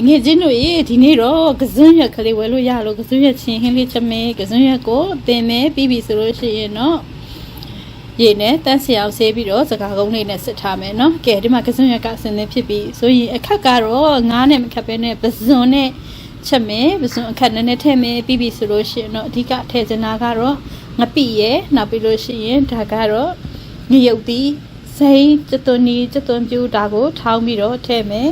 ငယ်ချင်းတို့ရေဒီနေ့တော့ကစွန်းရက်ကလေးဝယ်လို့ရလို့ကစွန်းရက်ချင်းဟင်းလေးချက်မယ်ကစွန်းရက်ကိုတင်မယ်ပြီးပြီဆိုလို့ရှိရင်တော့ရေနဲ့တန်းစရာဆေးပြီးတော့စကားကုန်းလေးနဲ့စစ်ထားမယ်နော်ကဲဒီမှာကစွန်းရက်ကဆင်းနေဖြစ်ပြီးဆိုရင်အခက်ကတော့ငါးနဲ့မခက်ပဲနဲ့ပစွန်းနဲ့ချက်မယ်ပစွန်းအခက်နဲ့ထည့်မယ်ပြီးပြီဆိုလို့ရှိရင်တော့အဓိကထည့်ချင်တာကတော့ငပိရဲ့နောက်ပြီးလို့ရှိရင်ဒါကတော့ငရုတ်သီးစိမ်းကျသွန်နီကျသွန်ပြူဒါကိုထောင်းပြီးတော့ထည့်မယ်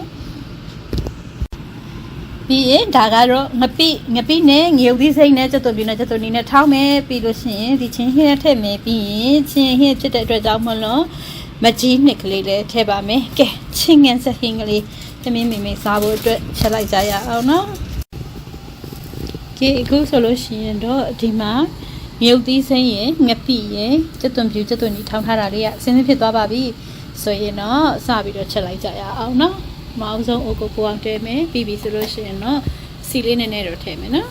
ပြီးရင်ဒါကတော့ငပိနဲ့ငရုတ်သီးစိမ်းနဲ့ကျသွန်ပြူနဲ့ကျသွန်နီနဲ့ထောင်းမယ်ပြီးလို့ရှိရင်ဒီချင်းဟင်းထည့်မယ်ပြီးရင်ချင်းဟင်းဖြစ်တဲ့အတွက်ကြောင့်မလို့မကြီးနှစ်ကလေးလည်းထည့်ပါမယ်ကဲချင်းငန်းစဟင်းကလေးသမင်းမိစားဖို့အတွက်ချက်လိုက်ကြရအောင်နော်ကဲအခုဆိုလို့ရှိရင်တော့ဒီမှာငရုတ်သီးစိမ်းရဲ့ငပိရဲ့ကျသွန်ပြူကျသွန်နီထောင်းထားတာလေးကစင်းဖြစ်သွားပါပြီဆိုရင်တော့စပြီးတော့ချက်လိုက်ကြရအောင်နော်မအောင်ဆုံးအိုကိုအောင်တဲမယ်ပြီးပြီဆိုလို့ရှိရင်တော့စီလေးနည်းနည်းတော့ထည့်မယ်နော်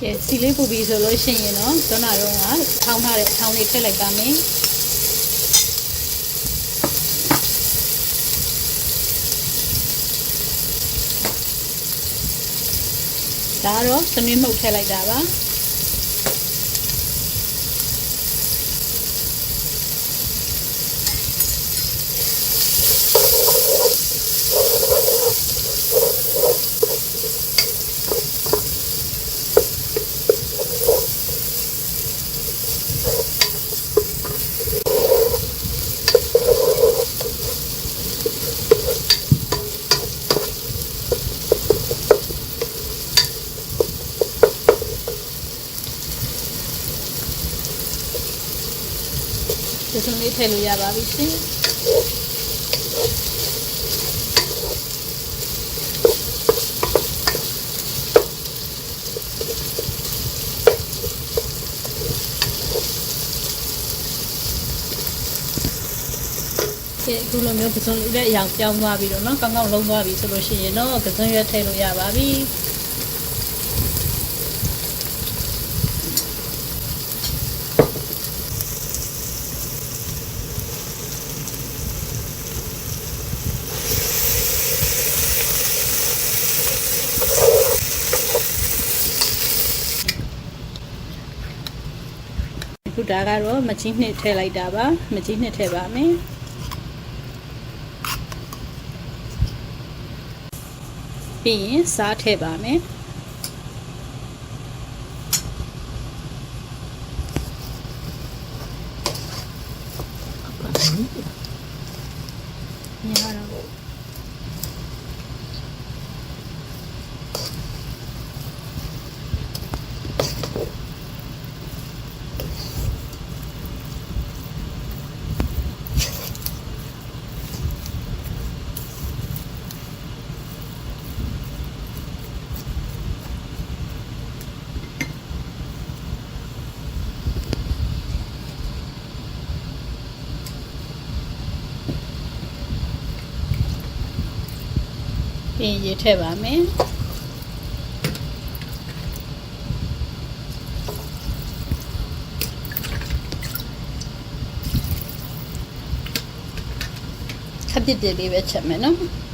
ကဲစီလေးပူပြီဆိုလို့ရှိရင်တော့ဇွန်းနာတော့ကထောင်းထားတဲ့ထောင်းလေးထည့်လိုက်ပါမယ်ဒါတော့သမင်းမှုတ်ထည့်လိုက်တာပါဒီစလေးထည့်လို့ရပါပြီရှင်အခုလိုမျိုးပစုံလေးနဲ့အရောင်ပြောင်းသွားပြီးတော့เนาะကောင်းကောင်းလုံးသွားပြီဆိုလို့ရှိရင်တော့ကစွန်းရွက်ထည့်လို့ရပါပြီခုဒါကတော့မကြီးနှစ်ထည့်လိုက်တာပါမကြီးနှစ်ထည့်ပါမယ်ပြီးရင်စားထည့်ပါမယ်ပြီးရင်ထည့်ပါမယ်ခပ်ပြစ်ပြစ်လေးပဲချက်မယ်နော်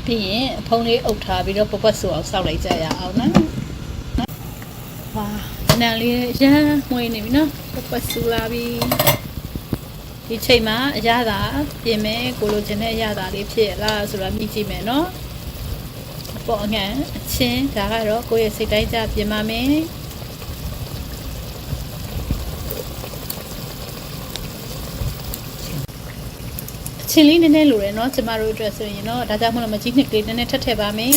ပြီးရင်ဖုံးလေးအုပ်ထားပြီးတော့ပပွက်ဆူအောင်စောက်လိုက်ကြရအောင်နော်ဝါနံလေးရမ်းမွေးနေပြီနော်ပပွက်ဆူလာပြီဒီချိန်မှာအရသာပြင်မယ်ကိုလိုချင်တဲ့အရသာလေးဖြစ်လားဆိုတော့မြည်ကြည့်မယ်နော်ပေါ့အငန်းအချင်းဒါကတော့ကိုယ့်ရဲ့စိတ်တိုင်းကြပြင်ပါမယ်ချင်းလေးနည်းနည်းလိုတယ်เนาะကျမတို့အတွက်ဆိုရင်เนาะဒါကြောင့်မလို့မကြီးနှစ်ကလေးနည်းနည်းထပ်ထည့်ပါမယ်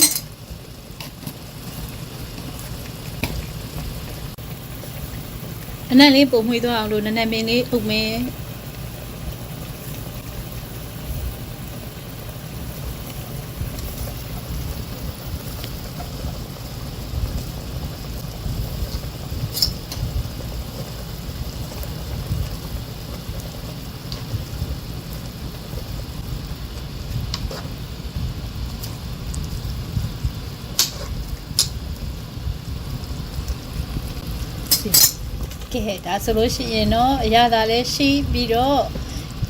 အနံ့လေးပုံမွှေးသွားအောင်လို့နည်းနည်းမင်းလေးအုပ်မယ် ကဲဒါဆိုလို့ရှိရင်တော့အရသာလည်းရှိပြီးတော့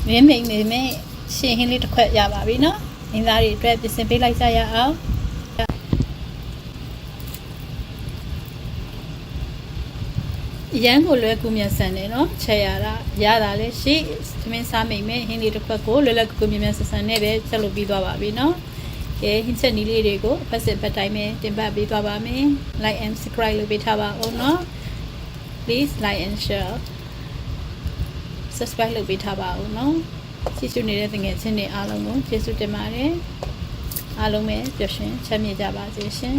မင်းမိန်ရှင်ဟင်းလေးတစ်ခွက်ရပါပြီနော်မင်းသားတွေအတွက်ပြင်ဆင်ပေးလိုက်ကြရအောင်ရန်ကိုလွယ်ကူမြန်ဆန်တယ်နော်ချက်ရတာလည်းရှိသမင်းစားမိတ်မဲ့ဟင်းလေးတစ်ခွက်ကိုလွယ်လွယ်ကူမြန်ဆန်နဲ့ပဲချက်လုပ်ပြီးသွားပါပြီနော်ကဲဟင်းချက်နီးလေးတွေကိုဖက်စစ်ပတ်တိုင်းပဲတင်ပတ်ပေးသွားပါမယ် like and subscribe လုပ်ပေးထားပါဦးနော် please like and share subscribe လုပ်ပေးထားပါဦးနော်ကြည့်ရှုနေတဲ့ငွေချင်းတွေအားလုံးကိုကျေးဇူးတင်ပါတယ်အားလုံးပဲပျော်ရွှင်ချမ်းမြေ့ကြပါစေရှင်